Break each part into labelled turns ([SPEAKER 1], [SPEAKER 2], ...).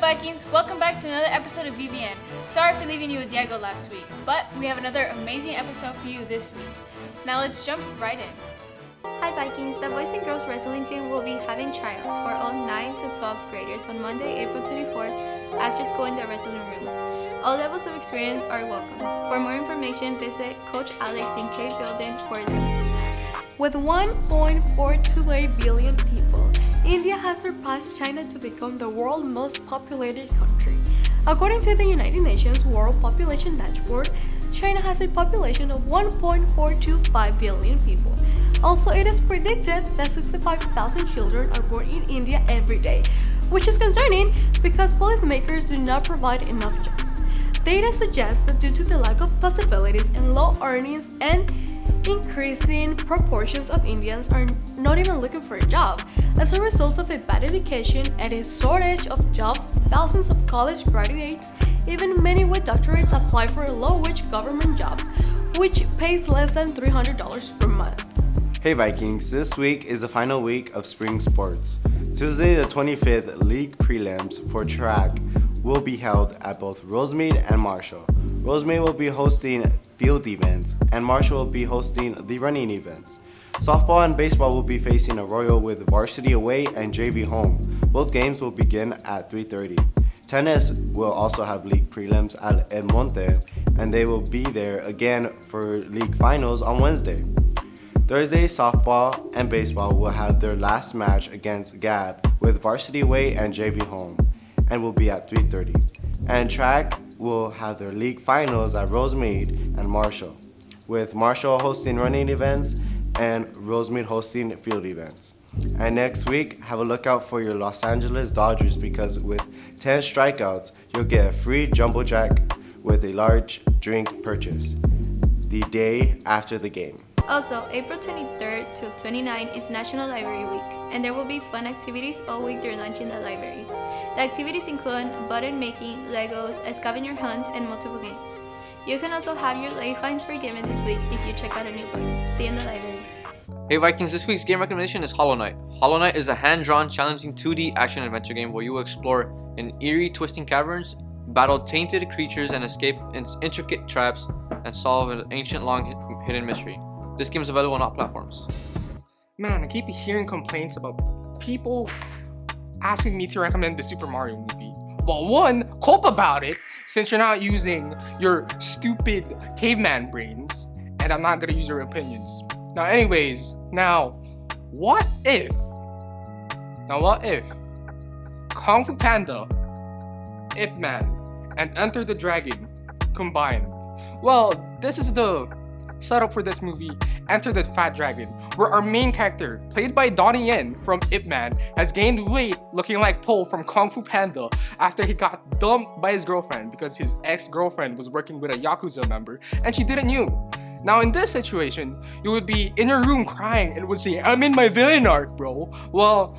[SPEAKER 1] Vikings, welcome back to another episode of VVN. Sorry for leaving you with Diego last week, but we have another amazing episode for you this week. Now let's jump right in.
[SPEAKER 2] Hi Vikings, the boys and girls wrestling team will be having tryouts for all 9 to 12 graders on Monday, April 24th after school in the wrestling room. All levels of experience are welcome. For more information, visit Coach Alex in K Building for Zoom.
[SPEAKER 3] With 1.428 billion people, India has surpassed China to become the world's most populated country. According to the United Nations World Population Dashboard, China has a population of 1.425 billion people. Also, it is predicted that 65,000 children are born in India every day, which is concerning because policymakers do not provide enough jobs. Data suggests that due to the lack of possibilities and low earnings and increasing proportions of Indians are not even looking for a job. As a result of a bad education and a shortage of jobs, thousands of college graduates, even many with doctorates, apply for low-wage government jobs, which pays less than $300 per month.
[SPEAKER 4] Hey Vikings, this week is the final week of spring sports. Tuesday the 25th league prelims for track will be held at both Rosemead and Marshall. Rosemead will be hosting field events and Marshall will be hosting the running events. Softball and baseball will be facing Arroyo with varsity away and JV home. Both games will begin at 3:30. Tennis will also have league prelims at El Monte and they will be there again for league finals on Wednesday. Thursday, softball and baseball will have their last match against Gab with varsity away and JV home and will be at 3:30. And track will have their league finals at Rosemead and Marshall, with Marshall hosting running events and Rosemead hosting field events. And next week, have a lookout for your Los Angeles Dodgers because with 10 strikeouts, you'll get a free Jumbo Jack with a large drink purchase the day after the game.
[SPEAKER 2] Also, April 23rd to 29th is National Library Week, and there will be fun activities all week during lunch in the library. The activities include button making, Legos, a scavenger hunt, and multiple games. You can also have your late fines forgiven this week if you check out a new book. See you in the library.
[SPEAKER 5] Hey Vikings, this week's game recommendation is Hollow Knight. Hollow Knight is a hand-drawn, challenging 2D action-adventure game where you will explore in eerie, twisting caverns, battle tainted creatures, and escape intricate traps and solve an ancient, long hidden mystery. This game is available on all platforms.
[SPEAKER 6] Man, I keep hearing complaints about people asking me to recommend the Super Mario movie. Well, one, cope about it, since you're not using your stupid caveman brains, and I'm not gonna use your opinions. Now anyways, what if Kung Fu Panda, Ip Man, and Enter the Dragon combined? Well, this is the setup for this movie, Enter the Fat Dragon, where our main character, played by Donnie Yen from Ip Man, has gained weight looking like Po from Kung Fu Panda after he got dumped by his girlfriend because his ex-girlfriend was working with a Yakuza member and she didn't know. Now in this situation, you would be in your room crying and would say, "I'm in my villain arc, bro." Well,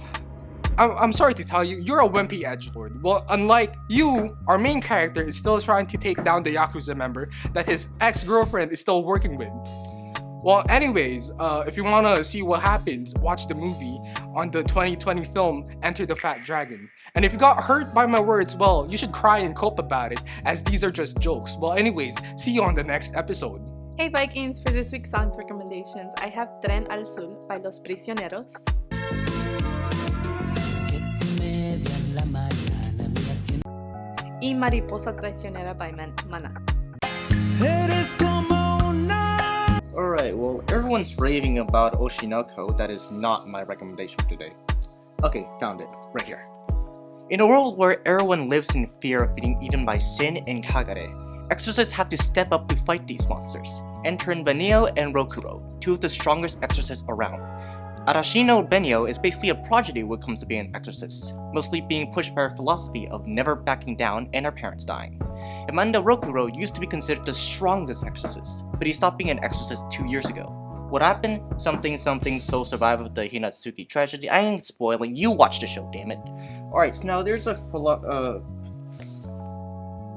[SPEAKER 6] I'm sorry to tell you, you're a wimpy edgelord. Well, unlike you, our main character is still trying to take down the Yakuza member that his ex-girlfriend is still working with. Well, anyways, if you want to see what happens, watch the movie on the 2020 film Enter the Fat Dragon. And if you got hurt by my words, well, you should cry and cope about it, as these are just jokes. Well, anyways, see you on the next episode.
[SPEAKER 3] Hey Vikings, for this week's songs recommendations, I have Tren al Sur by Los Prisioneros, y Mariposa Traicionera by Mana.
[SPEAKER 7] Alright, well, everyone's raving about Oshinoko. That is not my recommendation for today. Okay, found it. Right here. In a world where everyone lives in fear of being eaten by Sin and Kagare, exorcists have to step up to fight these monsters. Enter in Benio and Rokuro, two of the strongest exorcists around. Arashino Benio is basically a prodigy when it comes to being an exorcist, mostly being pushed by her philosophy of never backing down and her parents dying. Amanda Rokuro used to be considered the strongest exorcist, but he stopped being an exorcist 2 years ago. What happened? Something so survived with the Hinatsuki tragedy. I ain't spoiling, you watch the show, damn it. Alright, so now there's a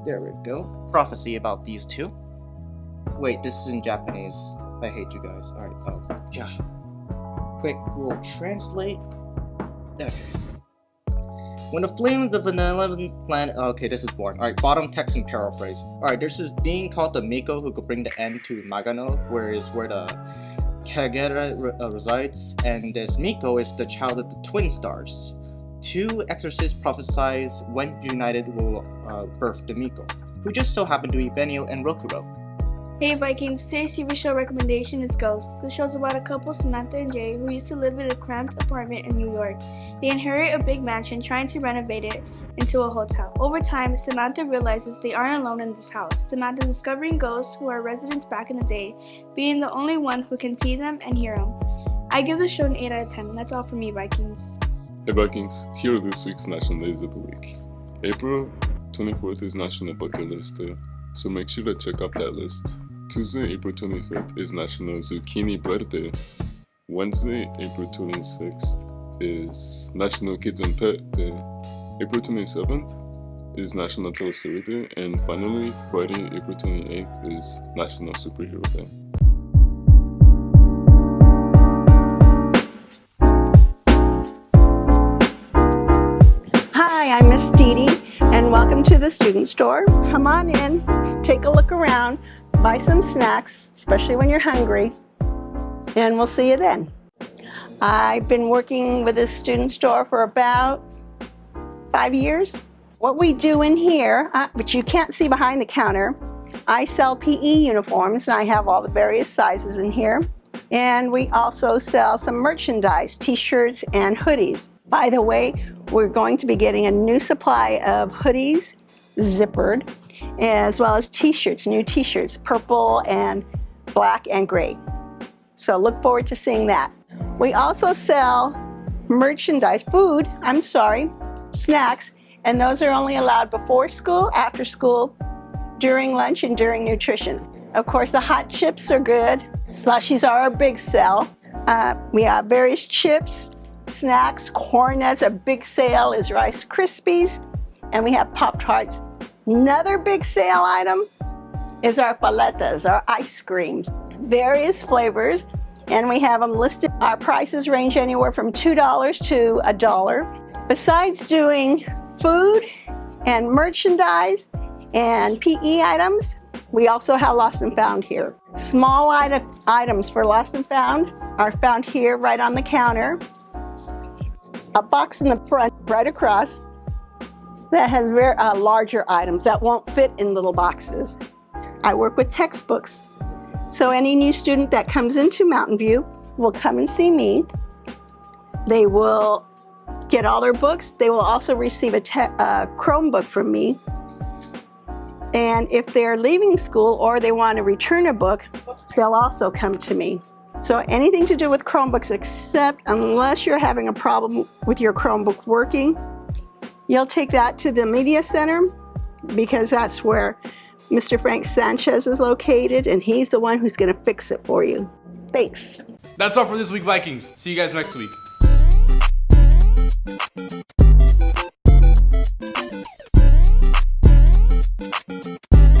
[SPEAKER 7] there we go. Prophecy about these two. Wait, this is in Japanese. I hate you guys. Alright, yeah. Quick Google Translate. Okay. When the flames of an 11th planet. Okay, this is boring. Alright, bottom text and paraphrase. Alright, there's this being called the Miko who could bring the end to Magano, where the Kagera resides, and this Miko is the child of the twin stars. Two exorcists prophesize when united will birth the Miko, who just so happen to be Benio and Rokuro.
[SPEAKER 8] Hey Vikings, today's TV show recommendation is Ghost. The show's about a couple, Samantha and Jay, who used to live in a cramped apartment in New York. They inherit a big mansion trying to renovate it into a hotel. Over time, Samantha realizes they aren't alone in this house. Samantha discovering ghosts who are residents back in the day, being the only one who can see them and hear them. I give the show an 8 out of 10, and that's all for me, Vikings.
[SPEAKER 9] Hey Vikings, here are this week's National Days of the Week. April 24th is National Bucket List Day, so make sure to check out that list. Tuesday, April 25th is National Zucchini Bread Day. Wednesday, April 26th is National Kids and Pet Day. April 27th is National Tell a Story Day. And finally, Friday, April 28th is National Superhero Day.
[SPEAKER 10] Hi, I'm Miss Dee Dee, and welcome to the Student Store. Come on in, take a look around, buy some snacks, especially when you're hungry, and we'll see you then. I've been working with this Student Store for about 5 years. What we do in here, which you can't see behind the counter, I sell PE uniforms, and I have all the various sizes in here. And we also sell some merchandise, t-shirts and hoodies. By the way, we're going to be getting a new supply of hoodies, zippered, as well as t-shirts, new t-shirts, purple and black and gray. So look forward to seeing that. We also sell merchandise, snacks, and those are only allowed before school, after school, during lunch, and during nutrition. Of course, the hot chips are good. Slushies are our big sell. We have various chips, snacks, corn nuts. A big sale is Rice Krispies, and we have Pop-Tarts. Another big sale item is our paletas, our ice creams, various flavors, and we have them listed. Our prices range anywhere from $2 to $1. Besides doing food and merchandise and PE items, we also have Lost and Found here. Small items for Lost and Found are found here right on the counter. A box in the front, right across, that has very larger items that won't fit in little boxes. I work with textbooks, so any new student that comes into Mountain View will come and see me. They will get all their books. They will also receive a Chromebook from me. And if they're leaving school or they want to return a book, they'll also come to me. So anything to do with Chromebooks, except unless you're having a problem with your Chromebook working, you'll take that to the Media Center, because that's where Mr. Frank Sanchez is located, and he's the one who's going to fix it for you. Thanks.
[SPEAKER 11] That's all for this week, Vikings. See you guys next week.